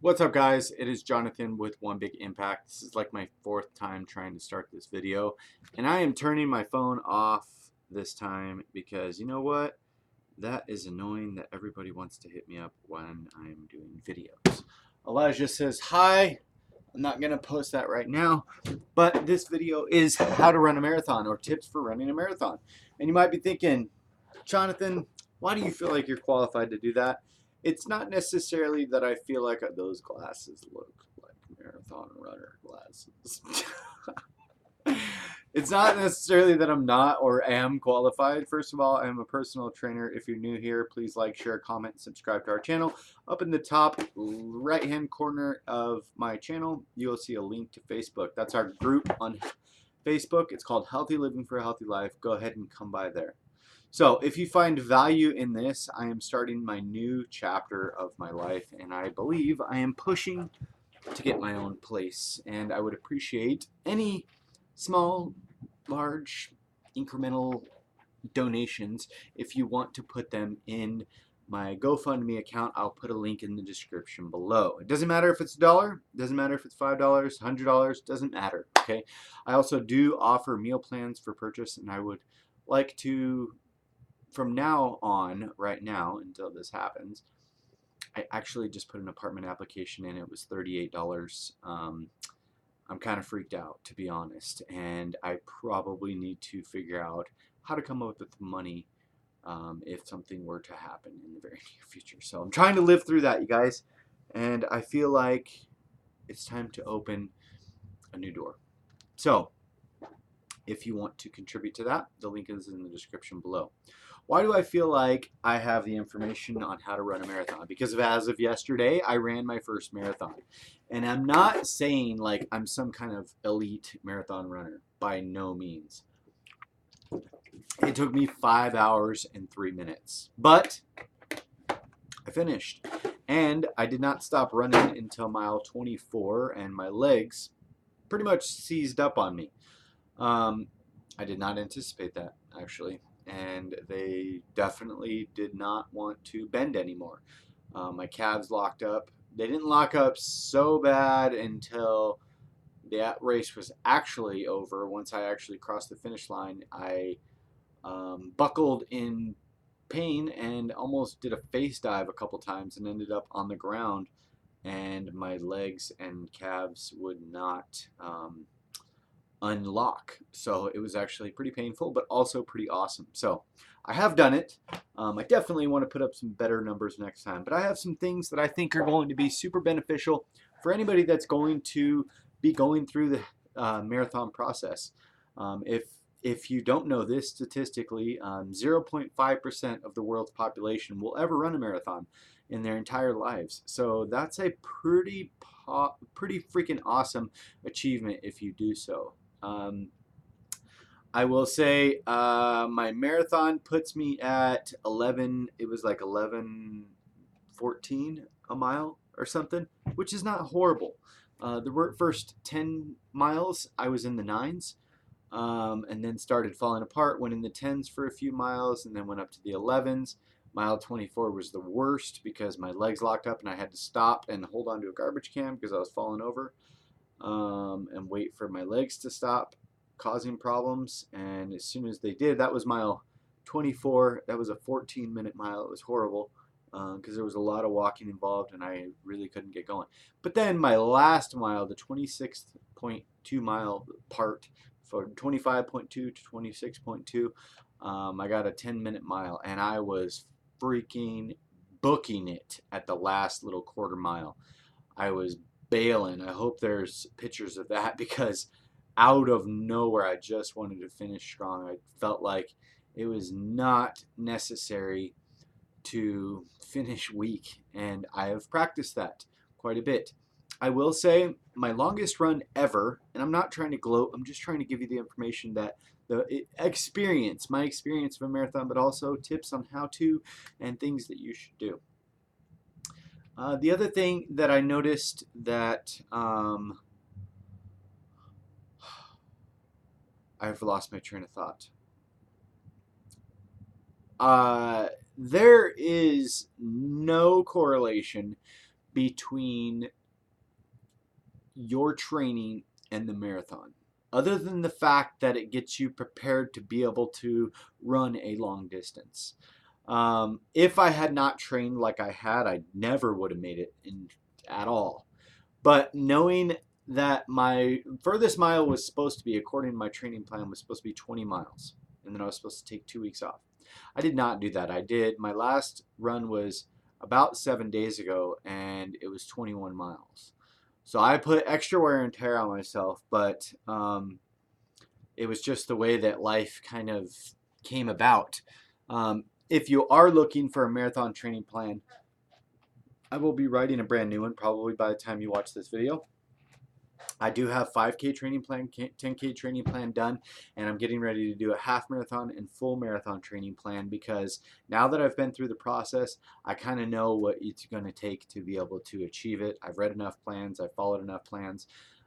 What's up, guys? It is Jonathan with One Big Impact. This is like my fourth time trying to start this video, and I am turning my phone off this time because you know what? That is annoying that everybody wants to hit me up when I'm doing videos. Elijah says hi. I'm not going to post that right now, but this video is how to run a marathon or tips for running a marathon. And you might be thinking, Jonathan, why do you feel like you're qualified to do that? It's not necessarily that I feel like those glasses look like marathon runner glasses. It's not necessarily that I'm not or am qualified. First of all, I'm a personal trainer. If you're new here, please like, share, comment, subscribe to our channel. Up in the top right-hand corner of my channel, you'll see a link to Facebook. That's our group on Facebook. It's called Healthy Living for a Healthy Life. Go ahead and come by there. So if you find value in this, I am starting my new chapter of my life, and I believe I am pushing to get my own place. And I would appreciate any small, large, incremental donations. If you want to put them in my GoFundMe account, I'll put a link in the description below. It doesn't matter if it's $1, it doesn't matter if it's $5, $100, doesn't matter, okay? I also do offer meal plans for purchase, and I would like to, from now on, right now, until this happens, I actually just put an apartment application in. It was $38. I'm kind of freaked out, to be honest, and I probably need to figure out how to come up with the money if something were to happen in the very near future. So I'm trying to live through that, you guys, and I feel like it's time to open a new door. So if you want to contribute to that, the link is in the description below. Why do I feel like I have the information on how to run a marathon? Because as of yesterday, I ran my first marathon. And I'm not saying like I'm some kind of elite marathon runner. By no means. It took me 5 hours and 3 minutes. But I finished. And I did not stop running until mile 24, and my legs pretty much seized up on me. I did not anticipate that, actually. And they definitely did not want to bend anymore. My calves locked up. They didn't lock up so bad until the race was actually over. Once I actually crossed the finish line, I buckled in pain and almost did a face dive a couple times and ended up on the ground. And my legs and calves would not unlock. So it was actually pretty painful, but also pretty awesome. So I have done it. I definitely want to put up some better numbers next time, but I have some things that I think are going to be super beneficial for anybody that's going to be going through the marathon process. If you don't know this, statistically, 0.5% of the world's population will ever run a marathon in their entire lives. So that's a pretty freaking awesome achievement if you do so. I will say my marathon puts me at 11. It was like 11:14 a mile or something, which is not horrible. The first 10 miles I was in the 9s, and then started falling apart, went in the 10s for a few miles, and then went up to the 11s. Mile 24 was the worst because my legs locked up and I had to stop and hold on to a garbage can because I was falling over, and wait for my legs to stop causing problems. And as soon as they did, that was mile 24. That was a 14-minute mile. It was horrible because there was a lot of walking involved and I really couldn't get going. But then my last mile, the 26.2 mile part, for 25.2 to 26.2, I got a 10-minute mile and I was freaking booking it at the last little quarter mile. I was bailing. I hope there's pictures of that because out of nowhere I just wanted to finish strong. I felt like it was not necessary to finish weak, and I have practiced that quite a bit. I will say my longest run ever, and I'm not trying to gloat, I'm just trying to give you the information that my experience of a marathon, but also tips on how to and things that you should do. The other thing that I noticed that I've lost my train of thought. There is no correlation between your training and the marathon, other than the fact that it gets you prepared to be able to run a long distance. If I had not trained like I had, I never would have made it at all. But knowing that my furthest mile was supposed to be, according to my training plan, was supposed to be 20 miles, and then I was supposed to take 2 weeks off. I did not do that. My last run was about 7 days ago, and it was 21 miles. So I put extra wear and tear on myself, but it was just the way that life kind of came about. If you are looking for a marathon training plan, I will be writing a brand new one probably by the time you watch this video. I do have 5K training plan, 10K training plan done, and I'm getting ready to do a half marathon and full marathon training plan, because now that I've been through the process, I kind of know what it's going to take to be able to achieve it. I've read enough plans, I've followed enough plans.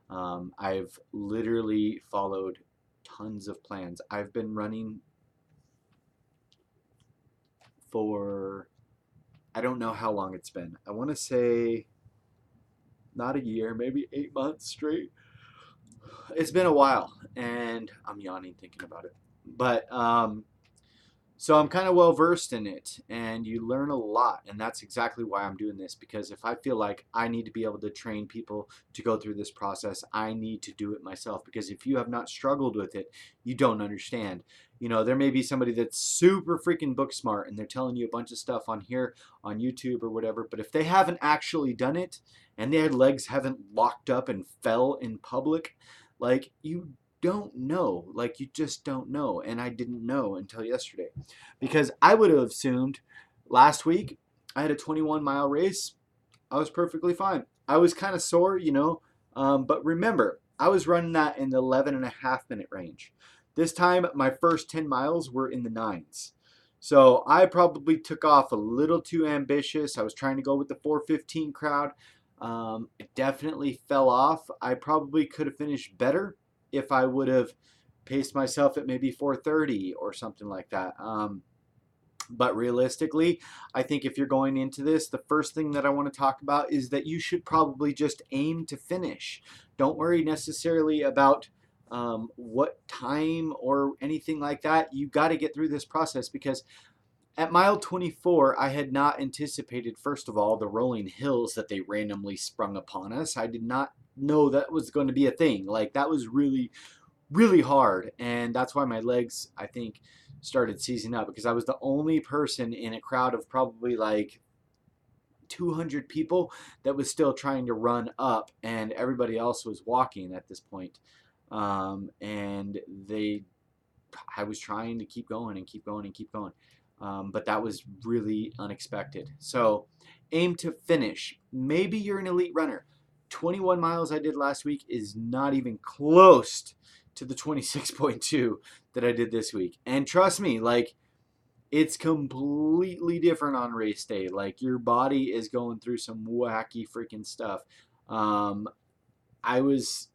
I've literally followed tons of plans. I've been running for, I don't know how long it's been. I want to say not a year, maybe 8 months straight. It's been a while, and I'm yawning thinking about it. But so I'm kind of well versed in it, and you learn a lot, and that's exactly why I'm doing this, because if I feel like I need to be able to train people to go through this process, I need to do it myself, because if you have not struggled with it, you don't understand. You know, there may be somebody that's super freaking book smart, and they're telling you a bunch of stuff on here, on YouTube or whatever, but if they haven't actually done it, and their legs haven't locked up and fell in public, like, you don't know. Like, you just don't know. And I didn't know until yesterday, because I would have assumed last week I had a 21-mile race. I was perfectly fine. I was kind of sore, but remember, I was running that in the 11.5-minute range. This time, my first 10 miles were in the 9s. So I probably took off a little too ambitious. I was trying to go with the 4:15 crowd. It definitely fell off. I probably could have finished better if I would have paced myself at maybe 4:30 or something like that. But realistically, I think if you're going into this, the first thing that I want to talk about is that you should probably just aim to finish. Don't worry necessarily about what time or anything like that. You got to get through this process, because at mile 24, I had not anticipated, first of all, the rolling hills that they randomly sprung upon us. I did not know that was going to be a thing. Like, that was really, really hard. And that's why my legs, I think, started seizing up, because I was the only person in a crowd of probably like 200 people that was still trying to run up, and everybody else was walking at this point. And I was trying to keep going and keep going and keep going. But that was really unexpected. So aim to finish. Maybe you're an elite runner. 21 miles I did last week is not even close to the 26.2 that I did this week. And trust me, like, it's completely different on race day. Like, your body is going through some wacky freaking stuff. I was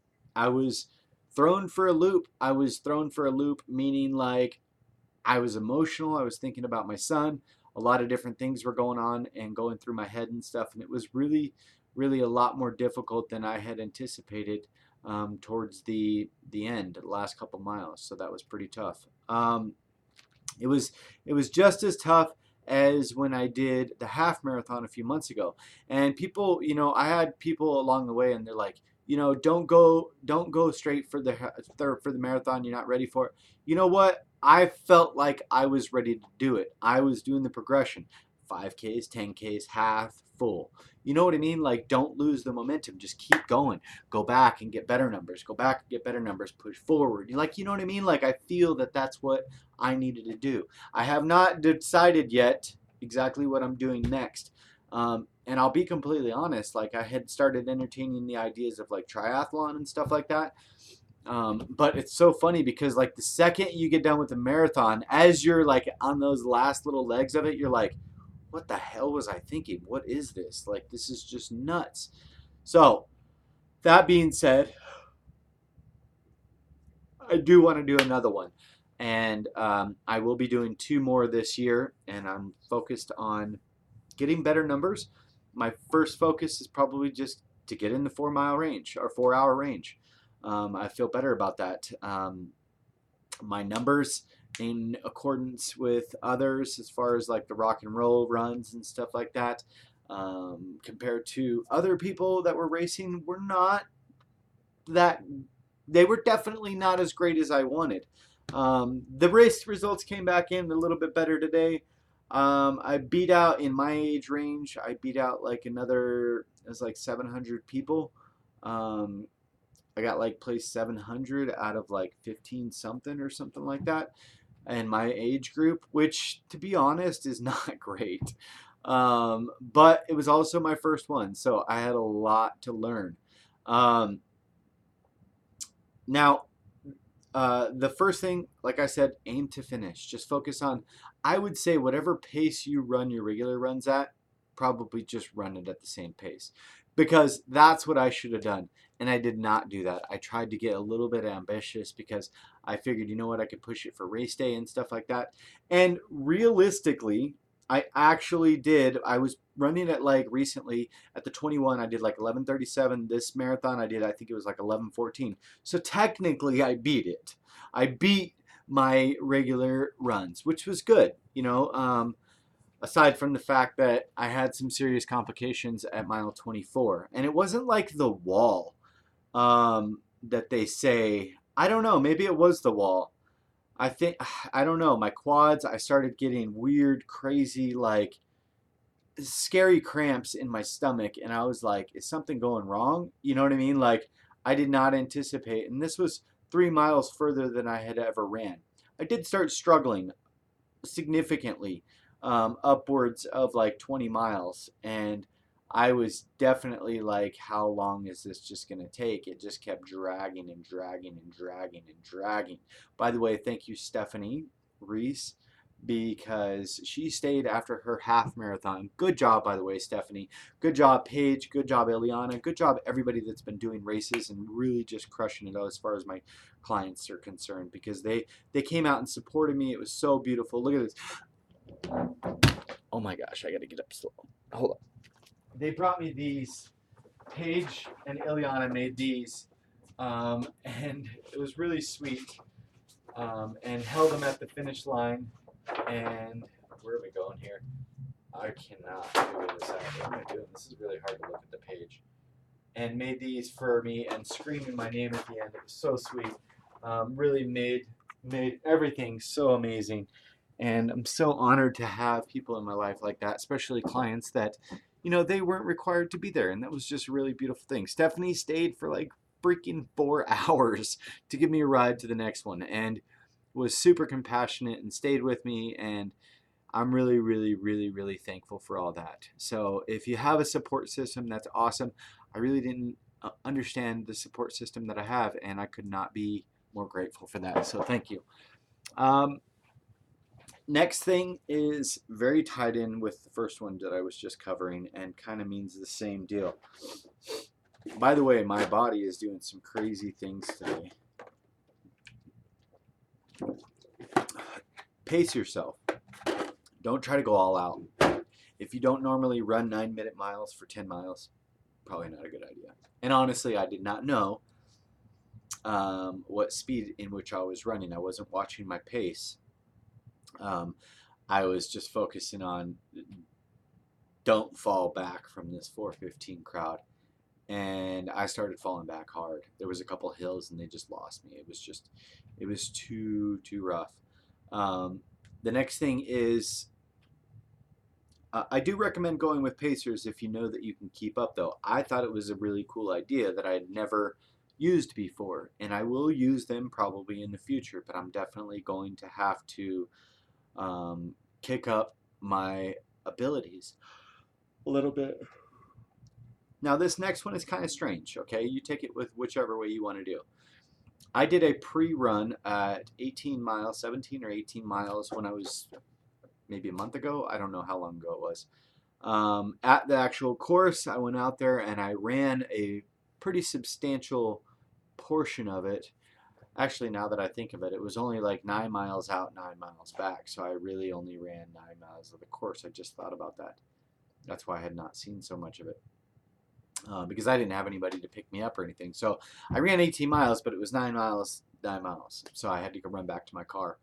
thrown for a loop. I was thrown for a loop, meaning like I was emotional. I was thinking about my son. A lot of different things were going on and going through my head and stuff. And it was really, really a lot more difficult than I had anticipated towards the end, the last couple miles. So that was pretty tough. It was just as tough as when I did the half marathon a few months ago. And people, I had people along the way, and they're like, don't go straight for the marathon. You're not ready for it. You know what? I felt like I was ready to do it. I was doing the progression: 5Ks, 10Ks, half, full. You know what I mean? Like, don't lose the momentum. Just keep going. Go back and get better numbers. Go back and get better numbers. Push forward. You know what I mean? Like, I feel that that's what I needed to do. I have not decided yet exactly what I'm doing next. And I'll be completely honest, like, I had started entertaining the ideas of like triathlon and stuff like that. But it's so funny, because like the second you get done with the marathon, as you're like on those last little legs of it, you're like, what the hell was I thinking? What is this? Like, this is just nuts. So that being said, I do want to do another one. And I will be doing 2 more this year, and I'm focused on getting better numbers, my first focus is probably just to get in the 4 mile range or 4 hour range. I feel better about that. My numbers in accordance with others as far as like the rock and roll runs and stuff like that, compared to other people that were racing, were not that, they were definitely not as great as I wanted. The race results came back in a little bit better today. I beat out, in my age range, I beat out like another, it was like 700 people. I got like place 700 out of like 15 something or something like that in my age group, which to be honest is not great. But it was also my first one, so I had a lot to learn. Um, Now, the first thing, like I said, aim to finish. Just focus on, I would say, whatever pace you run your regular runs at, probably just run it at the same pace. Because that's what I should have done. And I did not do that. I tried to get a little bit ambitious because I figured, you know what, I could push it for race day and stuff like that. And realistically, I actually did. I was running it like recently at the 21. I did like 11:37. This marathon I did, I think it was like 11:14. So technically, I beat it. I beat my regular runs, which was good. Aside from the fact that I had some serious complications at mile 24, and it wasn't like the wall that they say. I don't know. Maybe it was the wall. I think, I don't know. My quads, I started getting weird, crazy, like scary cramps in my stomach, and I was like, is something going wrong? You know what I mean? Like, I did not anticipate, and this was 3 miles further than I had ever ran. I did start struggling significantly, upwards of like 20 miles, and I was definitely like, how long is this just going to take? It just kept dragging and dragging and dragging and dragging. By the way, thank you, Stephanie Reese, because she stayed after her half marathon. Good job, by the way, Stephanie. Good job, Paige. Good job, Eliana. Good job, everybody that's been doing races and really just crushing it out as far as my clients are concerned, because they came out and supported me. It was so beautiful. Look at this. Oh my gosh, I got to get up slow. Hold on. They brought me these. Paige and Ileana made these, and it was really sweet, and held them at the finish line. And where are we going here? I cannot figure this out. What am I doing? This is really hard to look at the page. And made these for me and screaming my name at the end. It was so sweet. Really made everything so amazing. And I'm so honored to have people in my life like that, especially clients that, they weren't required to be there. And that was just a really beautiful thing. Stephanie stayed for like freaking 4 hours to give me a ride to the next one, and was super compassionate and stayed with me. And I'm really, really, really, really thankful for all that. So if you have a support system, that's awesome. I really didn't understand the support system that I have, and I could not be more grateful for that. So thank you. Next thing is very tied in with the first one that I was just covering, and kind of means the same deal. By the way, my body is doing some crazy things today. Pace yourself. Don't try to go all out. If you don't normally run 9-minute miles for 10 miles, probably not a good idea. And honestly, I did not know what speed in which I was running. I wasn't watching my pace. I was just focusing on don't fall back from this 4:15 crowd. And I started falling back hard. There was a couple hills and they just lost me. It was too rough. The next thing is, I do recommend going with pacers if you know that you can keep up, though. I thought it was a really cool idea that I had never used before, and I will use them probably in the future, but I'm definitely going to have to kick up my abilities a little bit. Now, this next one is kind of strange, okay? You take it with whichever way you want to do. I did a pre-run at 18 miles, 17 or 18 miles when I was maybe a month ago. I don't know how long ago it was. At the actual course, I went out there and I ran a pretty substantial portion of it. Actually, now that I think of it, it was only like 9 miles out, 9 miles back. So I really only ran 9 miles of the course. I just thought about that. That's why I had not seen so much of it. Because I didn't have anybody to pick me up or anything. So I ran 18 miles, but it was 9 miles, 9 miles. So I had to go run back to my car.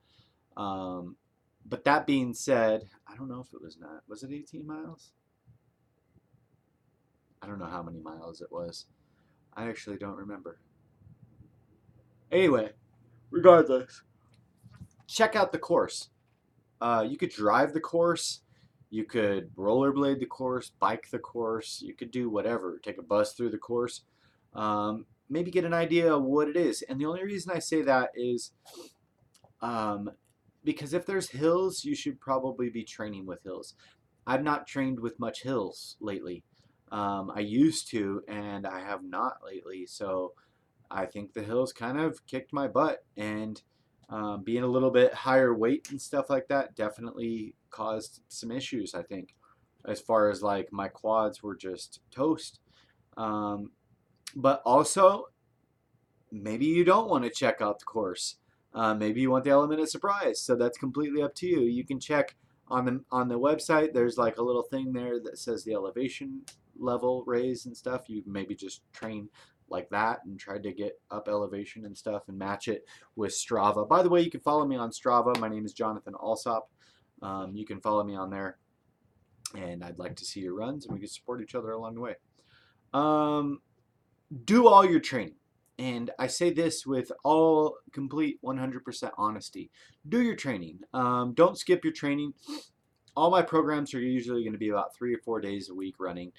But that being said, I don't know if it was not. Was it 18 miles? I don't know how many miles it was. I actually don't remember. Anyway, regardless, check out the course. You could drive the course. You could rollerblade the course, bike the course. You could do whatever. Take a bus through the course. Maybe get an idea of what it is. And the only reason I say that is um, because if there's hills, you should probably be training with hills. I've not trained with much hills lately. I used to, and I have not lately. So I think the hills kind of kicked my butt, and being a little bit higher weight and stuff like that definitely caused some issues, I think, as far as like my quads were just toast. Um, but also, maybe you don't want to check out the course. Maybe you want the element of surprise. So that's completely up to you. You can check on the website. There's like a little thing there that says the elevation level raise and stuff. You maybe just train like that and try to get up elevation and stuff and match it with Strava. By the way, you can follow me on Strava. My name is Jonathan Alsop. You can follow me on there, and I'd like to see your runs, and we can support each other along the way. Do all your training. And I say this with all complete 100% honesty. Do your training. Don't skip your training. All my programs are usually going to be about 3 or 4 days a week running.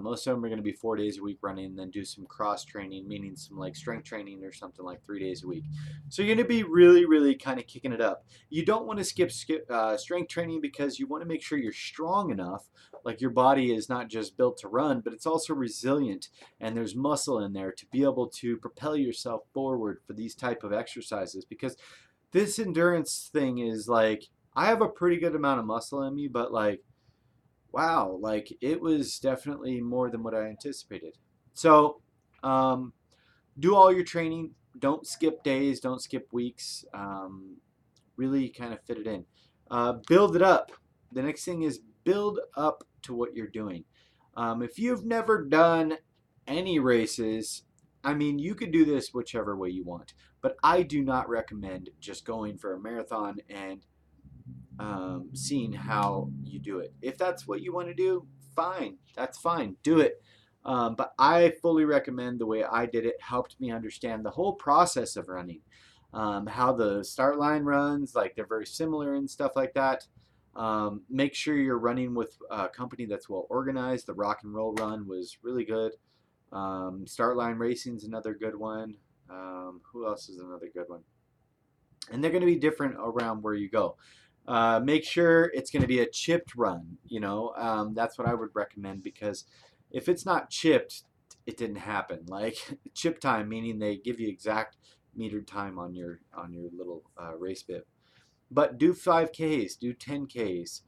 Most of them are going to be 4 days a week running, and then do some cross training, meaning some like strength training or something like 3 days a week. So you're going to be really, really kind of kicking it up. You don't want to skip strength training because you want to make sure you're strong enough. Like your body is not just built to run, but it's also resilient, and there's muscle in there to be able to propel yourself forward for these type of exercises. Because this endurance thing is like, I have a pretty good amount of muscle in me, but like, wow, like it was definitely more than what I anticipated. So, do all your training. Don't skip days. Don't skip weeks. Really kind of fit it in. Build it up. The next thing is build up to what you're doing. If you've never done any races, I mean, you could do this whichever way you want, but I do not recommend just going for a marathon and seeing how you do it. If that's what you want to do, fine. That's fine. Do it. But I fully recommend the way I did it. Helped me understand the whole process of running, how the start line runs, like they're very similar and stuff like that. Make sure you're running with a company that's well organized. The Rock and Roll Run was really good. Start Line Racing's another good one. Who else is another good one? And they're going to be different around where you go. Make sure it's going to be a chipped run. That's what I would recommend, because if it's not chipped, it didn't happen. Like chip time, meaning they give you exact metered time on your little race bib. But do 5Ks, do 10Ks,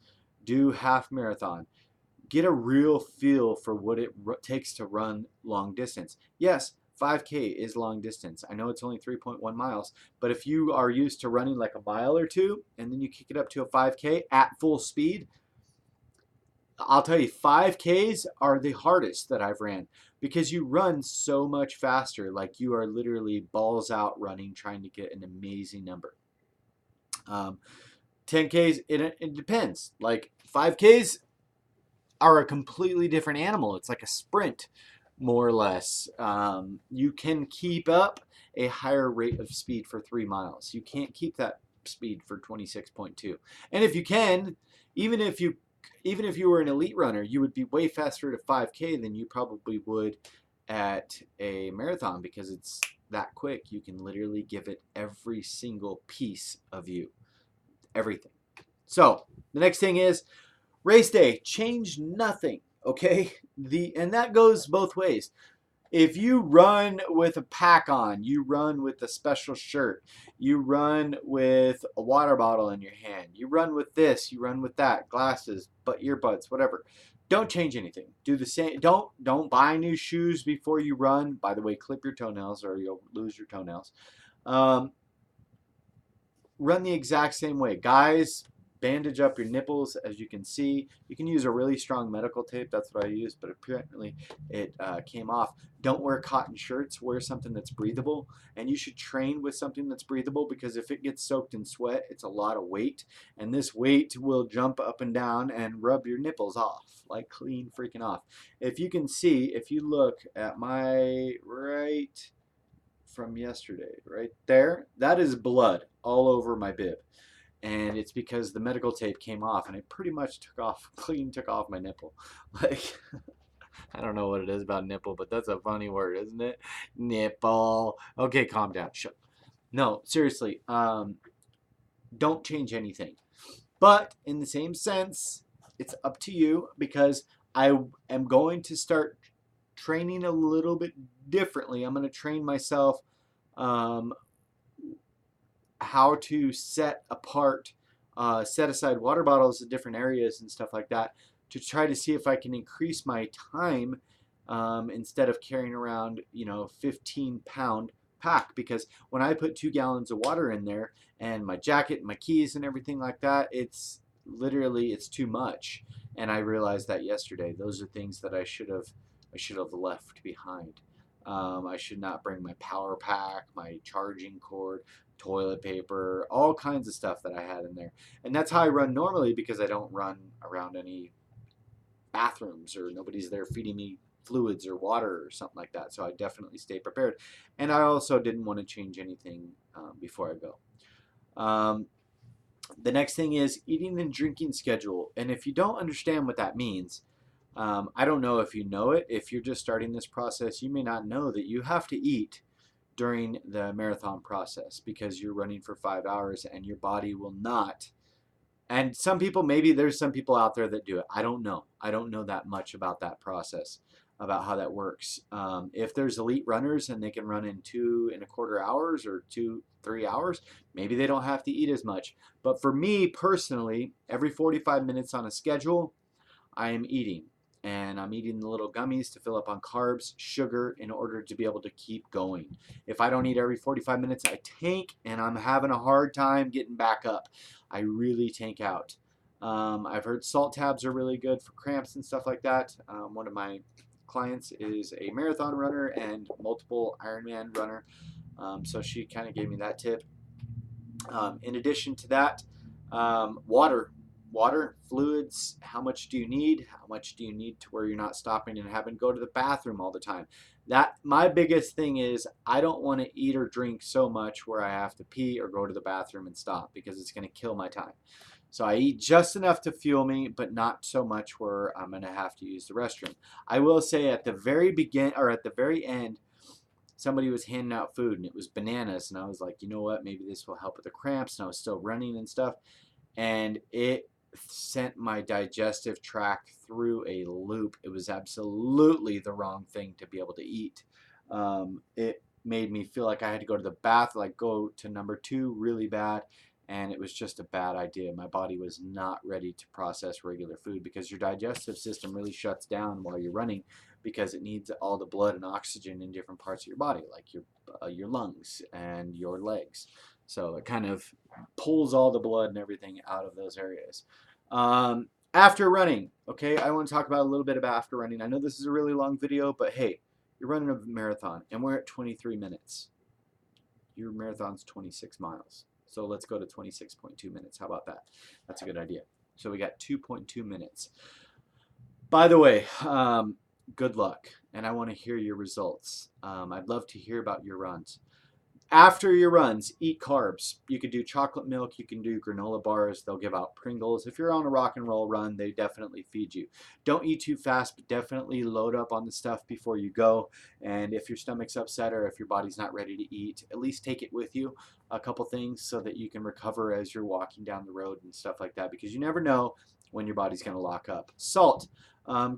do half marathon. Get a real feel for what it takes to run long distance. Yes, 5K is long distance. I know it's only 3.1 miles, but if you are used to running like a mile or two and then you kick it up to a 5K at full speed, I'll tell you, 5Ks are the hardest that I've ran, because you run so much faster. Like you are literally balls out running, trying to get an amazing number. 10Ks, it depends. Like 5Ks are a completely different animal. It's like a sprint, more or less. You can keep up a higher rate of speed for 3 miles. You can't keep that speed for 26.2. And if you can, even if you were an elite runner, you would be way faster at a 5K than you probably would at a marathon, because it's that quick. You can literally give it every single piece of you, everything. So the next thing is race day. Change nothing, okay? And that goes both ways. If you run with a pack on, you run with a special shirt, you run with a water bottle in your hand, you run with this, you run with that, glasses, but earbuds, whatever. Don't change anything. Do the same. Don't buy new shoes before you run. By the way, clip your toenails or you'll lose your toenails. Run the exact same way. Guys, bandage up your nipples. As you can see, you can use a really strong medical tape. That's what I used, but apparently it came off. Don't wear cotton shirts. Wear something that's breathable, and you should train with something that's breathable, because if it gets soaked in sweat, it's a lot of weight, and this weight will jump up and down and rub your nipples off, like clean freaking off. If you can see, if you look at my right from yesterday, right there, that is blood all over my bib, and it's because the medical tape came off, and it pretty much took off my nipple. Like, I don't know what it is about nipple, but that's a funny word, isn't it? Nipple. Okay, calm down. Shut. No, seriously. Don't change anything. But in the same sense, it's up to you, because I am going to start training a little bit differently. I'm going to train myself um, how to set aside water bottles in different areas and stuff like that, to try to see if I can increase my time, instead of carrying around 15-pound pack. Because when I put 2 gallons of water in there, and my jacket and my keys and everything like that, it's too much. And I realized that yesterday. Those are things that I should have left behind. I should not bring my power pack, my charging cord, toilet paper, all kinds of stuff that I had in there. And that's how I run normally, because I don't run around any bathrooms, or nobody's there feeding me fluids or water or something like that. So I definitely stay prepared. And I also didn't want to change anything before I go. The next thing is eating and drinking schedule. And if you don't understand what that means, I don't know if you know it. If you're just starting this process, you may not know that you have to eat during the marathon process, because you're running for 5 hours and your body will not. And maybe there's some people out there that do it. I don't know. I don't know that much about that process, about how that works. If there's elite runners and they can run in 2.25 hours or 3 hours, maybe they don't have to eat as much. But for me personally, every 45 minutes on a schedule, I am eating. And I'm eating the little gummies to fill up on carbs, sugar, in order to be able to keep going. If I don't eat every 45 minutes, I tank, and I'm having a hard time getting back up. I really tank out. I've heard salt tabs are really good for cramps and stuff like that. One of my clients is a marathon runner and multiple Ironman runner, so she kind of gave me that tip. In addition to that, water, fluids. How much do you need? How much do you need to where you're not stopping and having to go to the bathroom all the time? My biggest thing is, I don't want to eat or drink so much where I have to pee or go to the bathroom and stop, because it's going to kill my time. So I eat just enough to fuel me, but not so much where I'm going to have to use the restroom. I will say, at the very end, somebody was handing out food, and it was bananas, and I was like, you know what, maybe this will help with the cramps, and I was still running and stuff, and it sent my digestive tract through a loop. It was absolutely the wrong thing to be able to eat. It made me feel like I had to go to the bath, like go to number 2 really bad, and it was just a bad idea. My body was not ready to process regular food, because your digestive system really shuts down while you're running, because it needs all the blood and oxygen in different parts of your body, like your lungs and your legs. So it kind of pulls all the blood and everything out of those areas. After running, okay, I want to talk about a little bit about after running. I know this is a really long video, but hey, you're running a marathon, and we're at 23 minutes. Your marathon's 26 miles. So let's go to 26.2 minutes. How about that? That's a good idea. So we got 2.2 minutes. By the way, good luck, and I want to hear your results. I'd love to hear about your runs. After your runs, eat carbs. You could do chocolate milk, you can do granola bars, they'll give out Pringles. If you're on a rock and roll run, they definitely feed you. Don't eat too fast, but definitely load up on the stuff before you go. And if your stomach's upset, or if your body's not ready to eat, at least take it with you, a couple things, so that you can recover as you're walking down the road and stuff like that, because you never know when your body's going to lock up. Salt.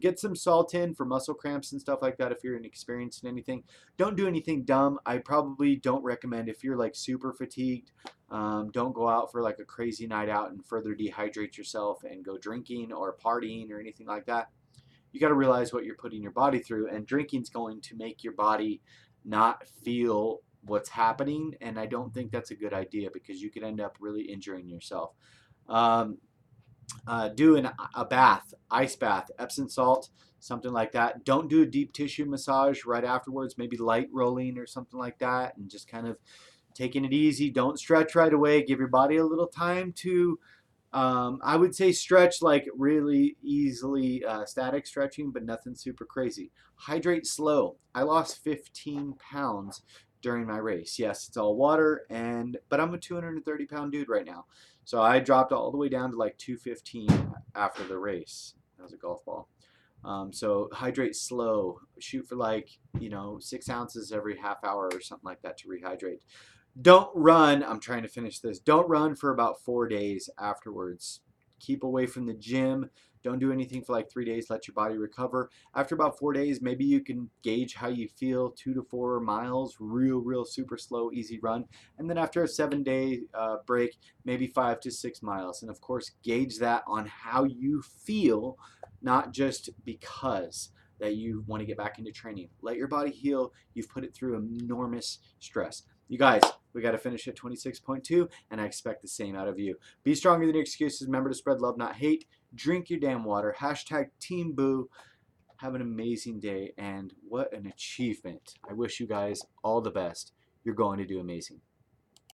Get some salt in for muscle cramps and stuff like that if you're inexperienced in anything. Don't do anything dumb. I probably don't recommend, if you're like super fatigued, don't go out for like a crazy night out and further dehydrate yourself and go drinking or partying or anything like that. You got to realize what you're putting your body through, and drinking's going to make your body not feel what's happening, and I don't think that's a good idea, because you could end up really injuring yourself. do a bath, ice bath, Epsom salt, something like that. Don't do a deep tissue massage right afterwards, maybe light rolling or something like that, and just kind of taking it easy. Don't stretch right away. Give your body a little time to, I would say stretch like really easily, static stretching, but nothing super crazy. Hydrate slow. I lost 15 pounds during my race. Yes, it's all water, but I'm a 230-pound dude right now. So I dropped all the way down to like 215 after the race. That was a golf ball. So hydrate slow. Shoot for like, 6 ounces every half hour or something like that to rehydrate. Don't run. I'm trying to finish this. Don't run for about 4 days afterwards. Keep away from the gym. Don't do anything for like 3 days. Let your body recover. After about 4 days, maybe you can gauge how you feel. 2 to 4 miles, real super slow, easy run. And then after a 7-day break, maybe 5 to 6 miles. And of course, gauge that on how you feel, not just because that you want to get back into training. Let your body heal. You've put it through enormous stress. You guys, we got to finish at 26.2, and I expect the same out of you. Be stronger than your excuses. Remember to spread love, not hate. Drink your damn water. Hashtag Team Boo. Have an amazing day, and what an achievement. I wish you guys all the best. You're going to do amazing.